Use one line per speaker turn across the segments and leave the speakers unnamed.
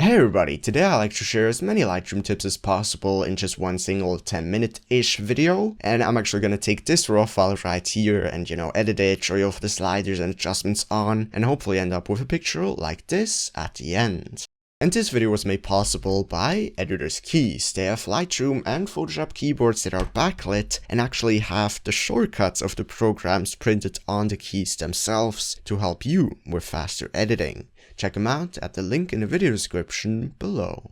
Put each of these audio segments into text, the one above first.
Hey everybody, today I like to share as many Lightroom tips as possible in just one single 10-minute-ish video, and I'm actually gonna take this raw file right here and edit it, show you off the sliders and adjustments on, and hopefully end up with a picture like this at the end. And this video was made possible by Editor's Keys. They have Lightroom and Photoshop keyboards that are backlit and actually have the shortcuts of the programs printed on the keys themselves to help you with faster editing. Check them out at the link in the video description below.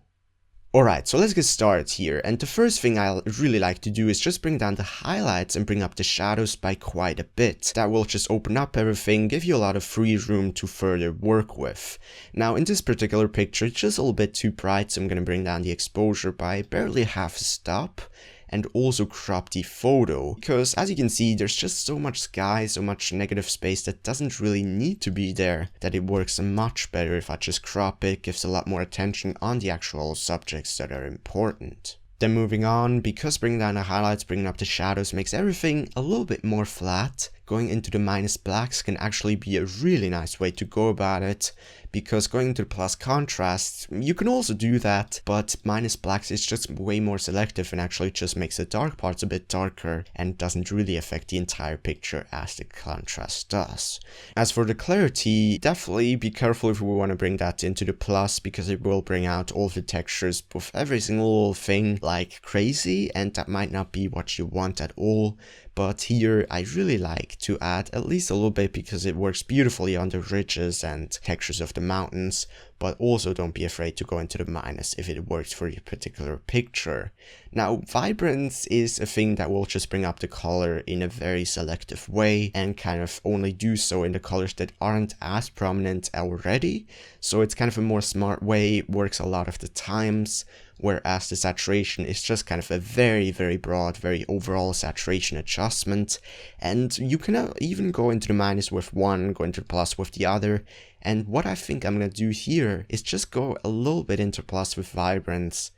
Alright, so let's get started here, and the first thing I really like to do is just bring down the highlights and bring up the shadows by quite a bit. That will just open up everything, give you a lot of free room to further work with. Now in this particular picture it's just a little bit too bright, so I'm going to bring down the exposure by barely half a stop. And also crop the photo, because as you can see there's just so much sky, so much negative space that doesn't really need to be there, that it works much better if I just crop it, gives a lot more attention on the actual subjects that are important. Then moving on, because bringing down the highlights, bringing up the shadows makes everything a little bit more flat, going into the minus blacks can actually be a really nice way to go about it, because going into the plus contrast, you can also do that, but minus blacks is just way more selective and actually just makes the dark parts a bit darker and doesn't really affect the entire picture as the contrast does. As for the clarity, definitely be careful if we want to bring that into the plus, because it will bring out all the textures with every single little thing like crazy, and that might not be what you want at all. But here I really like to add at least a little bit, because it works beautifully on the ridges and textures of the mountains, but also don't be afraid to go into the minus if it works for your particular picture. Now vibrance is a thing that will just bring up the color in a very selective way and kind of only do so in the colors that aren't as prominent already, so it's kind of a more smart way, works a lot of the times. Whereas the saturation is just kind of a very broad, very overall saturation adjustment, and you can even go into the minus with one, go into the plus with the other. And what I think I'm gonna do here is just go a little bit into plus with vibrance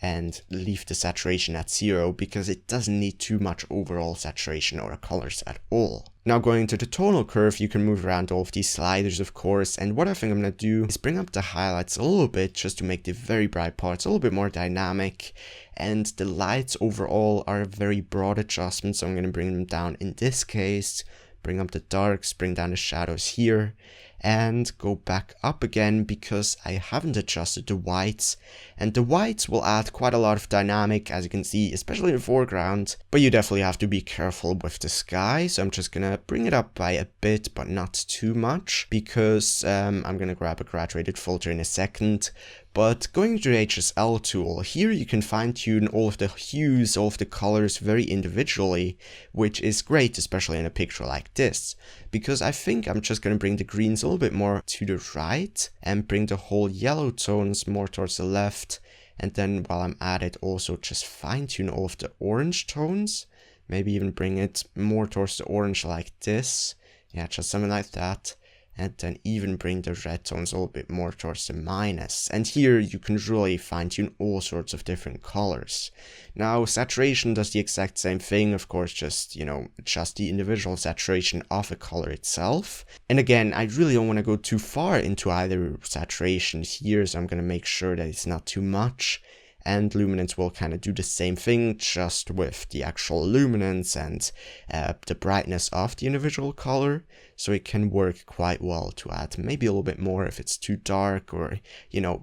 and leave the saturation at 0, because it doesn't need too much overall saturation or colors at all. Now going to the tonal curve, you can move around all of these sliders of course, and what I think I'm going to do is bring up the highlights a little bit just to make the very bright parts a little bit more dynamic, and the lights overall are very broad adjustments, so I'm going to bring them down in this case, bring up the darks, bring down the shadows here, and go back up again because I haven't adjusted the whites, and the whites will add quite a lot of dynamic, as you can see, especially in the foreground, but you definitely have to be careful with the sky, so I'm just gonna bring it up by a bit but not too much, because I'm gonna grab a graduated filter in a second. But going to the HSL tool, here you can fine-tune all of the hues, all of the colors very individually, which is great, especially in a picture like this, because I think I'm just going to bring the greens a little bit more to the right and bring the whole yellow tones more towards the left, and then while I'm at it also just fine-tune all of the orange tones, maybe even bring it more towards the orange like this, yeah, just something like that. And then even bring the red tones a little bit more towards the minus. And here you can really fine tune all sorts of different colors. Now saturation does the exact same thing, of course, just adjust the individual saturation of a color itself. And again, I really don't want to go too far into either saturation here, so I'm going to make sure that it's not too much. And luminance will kind of do the same thing, just with the actual luminance and the brightness of the individual color. So it can work quite well to add maybe a little bit more if it's too dark, or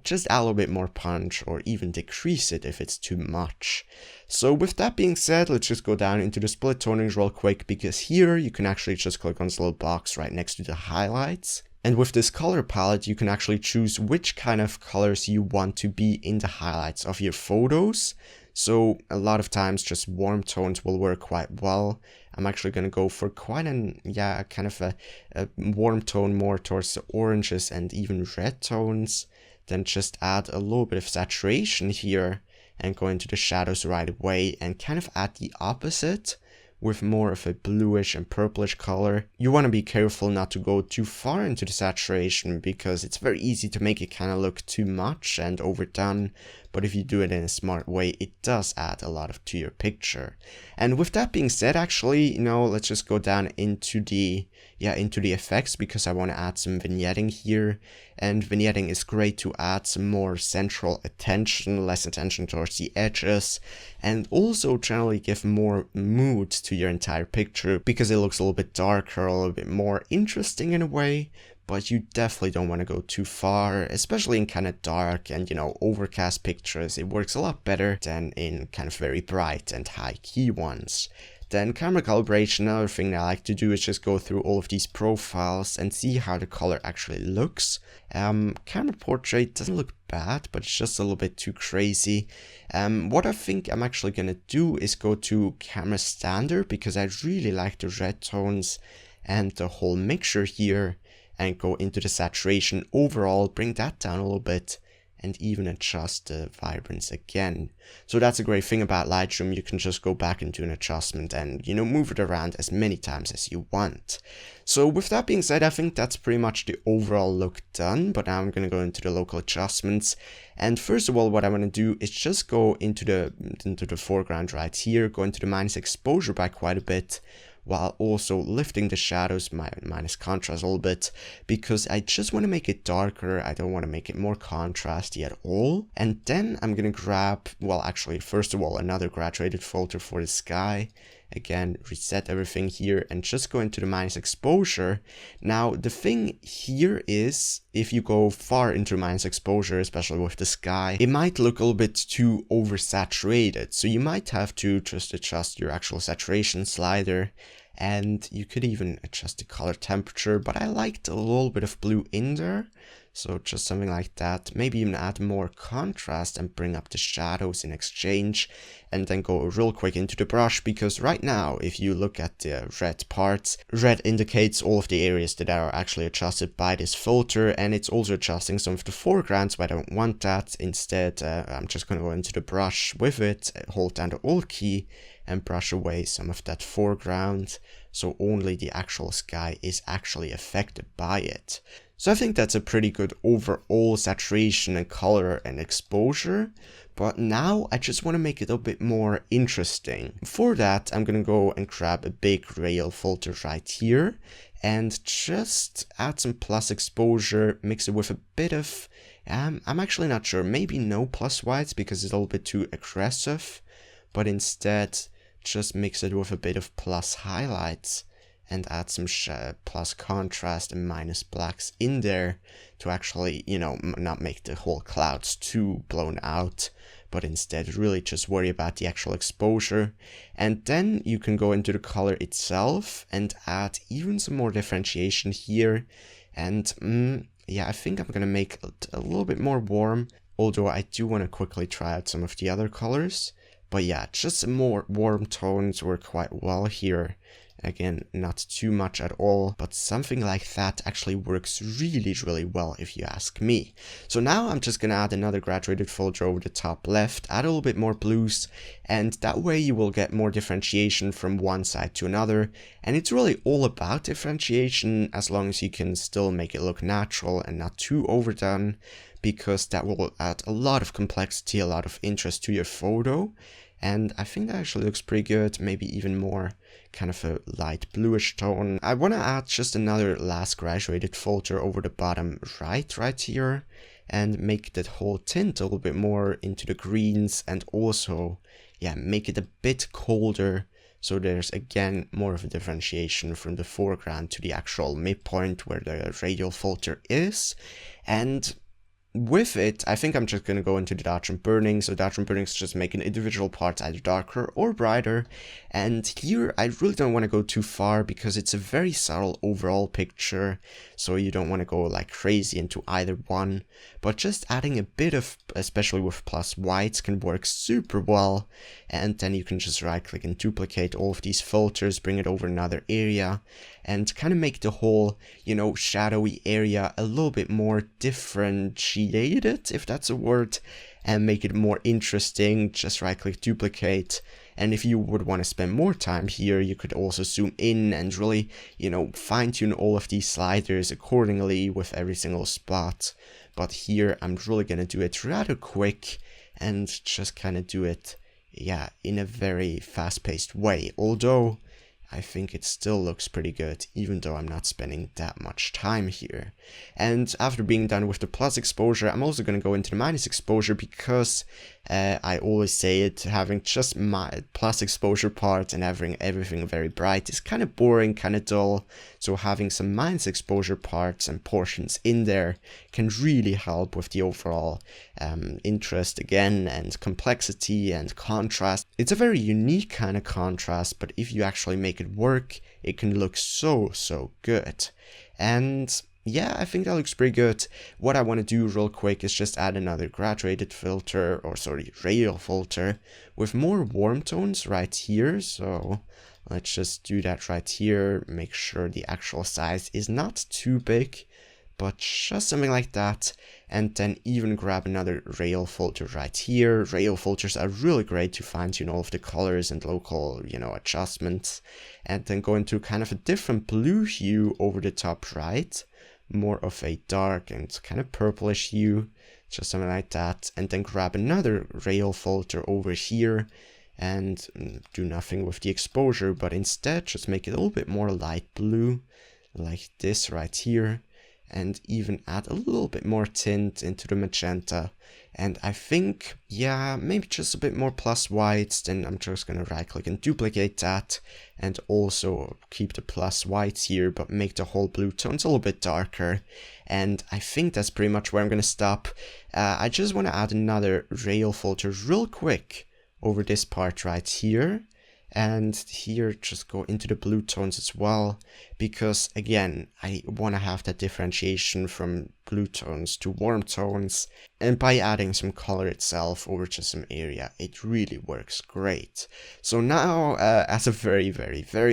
just add a little bit more punch, or even decrease it if it's too much. So with that being said, let's just go down into the split tonings real quick, because here you can actually just click on this little box right next to the highlights. And with this color palette, you can actually choose which kind of colors you want to be in the highlights of your photos. So a lot of times just warm tones will work quite well. I'm actually going to go for quite a warm tone more towards the oranges and even red tones. Then just add a little bit of saturation here and go into the shadows right away and kind of add the opposite with more of a bluish and purplish color. You want to be careful not to go too far into the saturation, because it's very easy to make it kind of look too much and overdone, but if you do it in a smart way, it does add a lot to your picture. And with that being said, actually, let's just go down into the, into the effects because I want to add some vignetting here. And vignetting is great to add some more central attention, less attention towards the edges, and also generally give more mood to your entire picture because it looks a little bit darker, a little bit more interesting in a way. But you definitely don't want to go too far, especially in kind of dark and, you know, overcast pictures. It works a lot better than in kind of very bright and high key ones. Then camera calibration, another thing that I like to do is just go through all of these profiles and see how the color actually looks. Camera portrait doesn't look bad, but it's just a little bit too crazy. What I think I'm actually gonna do is go to camera standard because I really like the red tones and the whole mixture here, and go into the saturation overall, bring that down a little bit, and even adjust the vibrance again. So that's a great thing about Lightroom. You can just go back and do an adjustment and, you know, move it around as many times as you want. So with that being said, I think that's pretty much the overall look done, but now I'm going to go into the local adjustments. And first of all, what I want to do is just go into the foreground right here, go into the minus exposure by quite a bit, while also lifting the shadows, minus contrast a little bit, because I just want to make it darker. I don't want to make it more contrasty at all. And then I'm going to grab, well, actually, first of all, another graduated filter for the sky. Again, reset everything here and just go into the minus exposure. Now, the thing here is, if you go far into minus exposure, especially with the sky, it might look a little bit too oversaturated. So you might have to just adjust your actual saturation slider, and you could even adjust the color temperature, but I liked a little bit of blue in there. So just something like that, maybe even add more contrast and bring up the shadows in exchange, and then go real quick into the brush, because right now, if you look at the red parts, red indicates all of the areas that are actually adjusted by this filter, and it's also adjusting some of the foregrounds, but I don't want that. Instead, I'm just going to go into the brush with it, hold down the Alt key, and brush away some of that foreground, so only the actual sky is actually affected by it. So I think that's a pretty good overall saturation and color and exposure, but now I just want to make it a bit more interesting. For that, I'm going to go and grab a big radial filter right here and just add some plus exposure, mix it with a bit of, I'm actually not sure, maybe no plus whites because it's a little bit too aggressive, but instead just mix it with a bit of plus highlights and add some plus contrast and minus blacks in there to actually, you know, not make the whole clouds too blown out, but instead really just worry about the actual exposure. And then you can go into the color itself and add even some more differentiation here. And yeah, I think I'm gonna make it a little bit more warm, although I do want to quickly try out some of the other colors. But yeah, just some more warm tones work quite well here. Again, not too much at all, but something like that actually works really, really well if you ask me. So now I'm just gonna add another graduated filter over the top left, add a little bit more blues, and that way you will get more differentiation from one side to another. And it's really all about differentiation, as long as you can still make it look natural and not too overdone, because that will add a lot of complexity, a lot of interest to your photo. And I think that actually looks pretty good, maybe even more kind of a light bluish tone. I want to add just another last graduated filter over the bottom right here, and make that whole tint a little bit more into the greens, and also, yeah, make it a bit colder, so there's again more of a differentiation from the foreground to the actual midpoint where the radial filter is. And with it, I think I'm just going to go into the Doctrine Burning. So Doctrine Burning is just making individual parts either darker or brighter. And here, I really don't want to go too far because it's a very subtle overall picture. So you don't want to go like crazy into either one. But just adding a bit of, especially with plus whites, can work super well. And then you can just right click and duplicate all of these filters, bring it over another area, and kind of make the whole, you know, shadowy area a little bit more differentiated, if that's a word, and make it more interesting. Just right click, duplicate. And if you would want to spend more time here, you could also zoom in and really, you know, fine tune all of these sliders accordingly with every single spot. But here I'm really going to do it rather quick and just kind of do it, yeah, in a very fast-paced way. Although I think it still looks pretty good, even though I'm not spending that much time here. And after being done with the plus exposure, I'm also going to go into the minus exposure, because I always say it, having just my plus exposure part and having everything very bright is kind of boring, kind of dull. So having some minus exposure parts and portions in there can really help with the overall interest again, and complexity and contrast. It's a very unique kind of contrast, but if you actually make it work, it can look so good. And yeah, I think that looks pretty good. What I want to do real quick is just add another graduated filter, or sorry, radial filter with more warm tones right here. So let's just do that right here. Make sure the actual size is not too big, but just something like that. And then even grab another radial filter right here. Radial filters are really great to fine-tune all of the colors and local, adjustments. And then go into kind of a different blue hue over the top right. More of a dark and kind of purplish hue, just something like that. And then grab another radial filter over here and do nothing with the exposure, but instead just make it a little bit more light blue, like this right here. And even add a little bit more tint into the magenta. And I think, yeah, maybe just a bit more plus whites. Then I'm just going to right click and duplicate that. And also keep the plus whites here, but make the whole blue tones a little bit darker. And I think that's pretty much where I'm going to stop. I just want to add another radial filter real quick over this part right here. And here just go into the blue tones as well, because again, I want to have that differentiation from blue tones to warm tones, and by adding some color itself over to some area, it really works great. So now, as a very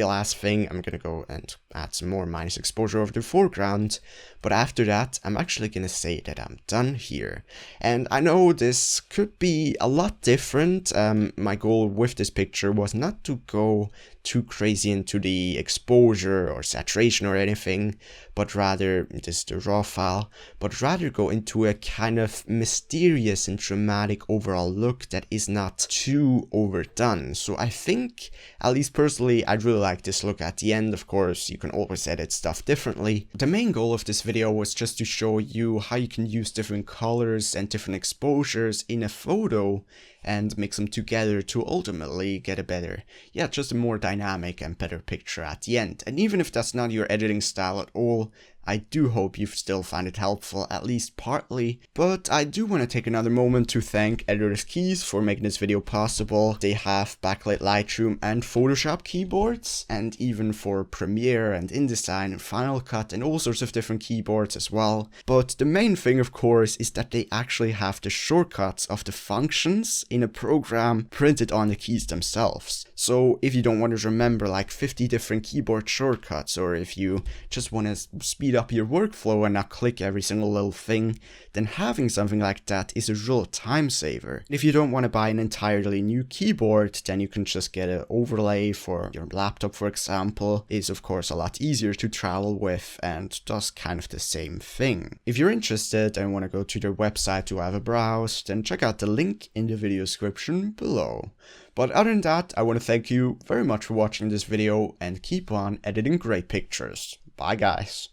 last thing, I'm gonna go and add some more minus exposure over the foreground, but after that, I'm actually gonna say that I'm done here. And I know this could be a lot different. My goal with this picture was not to go too crazy into the exposure or saturation or anything, but rather, this is the raw file, but rather go into a kind of mysterious and dramatic overall look that is not too overdone. So I think, at least personally, I really like this look at the end. Of course, you can always edit stuff differently. The main goal of this video was just to show you how you can use different colors and different exposures in a photo and mix them together to ultimately get a better, just a more dynamic and better picture at the end. And even if that's not your editing style at all, I do hope you still find it helpful, at least partly. But I do want to take another moment to thank Editor's Keys for making this video possible. They have backlit Lightroom and Photoshop keyboards, and even for Premiere and InDesign and Final Cut and all sorts of different keyboards as well. But the main thing, of course, is that they actually have the shortcuts of the functions in a program printed on the keys themselves. So if you don't want to remember like 50 different keyboard shortcuts, or if you just want to speed up your workflow and not click every single little thing, then having something like that is a real time saver. If you don't want to buy an entirely new keyboard, then you can just get an overlay for your laptop, for example. It's of course a lot easier to travel with and does kind of the same thing. If you're interested and want to go to their website to have a browse, then check out the link in the video description below. But other than that, I want to thank you very much for watching this video and keep on editing great pictures. Bye guys.